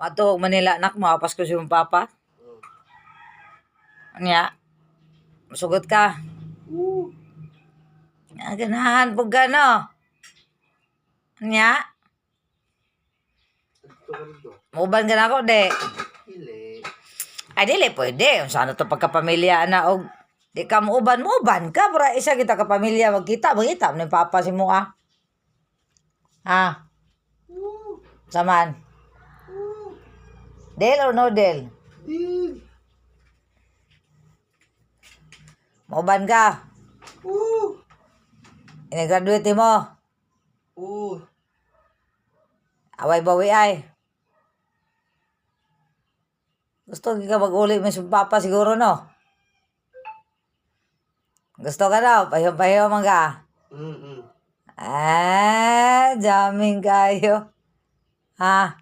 Matuog Manila anak mo, apas ko si mong papa. Anya, masugot ka. Ganahan po gano. Anya, muban ka na ako, de. Ay, dili, pwede. Saan to pagkapamilya na, og di ka muuban ka, para isa kita kapamilya, magkita ni papa si mo ka. Ha? Saman? Del or no del? Mauban ka? Ini-graduate mo? Away bawi ay. Gusto ka mag-uli mo sa papa siguro, no? Gusto ka daw? Pahiyo-pahiyo man ka? Jamming kayo. Ha?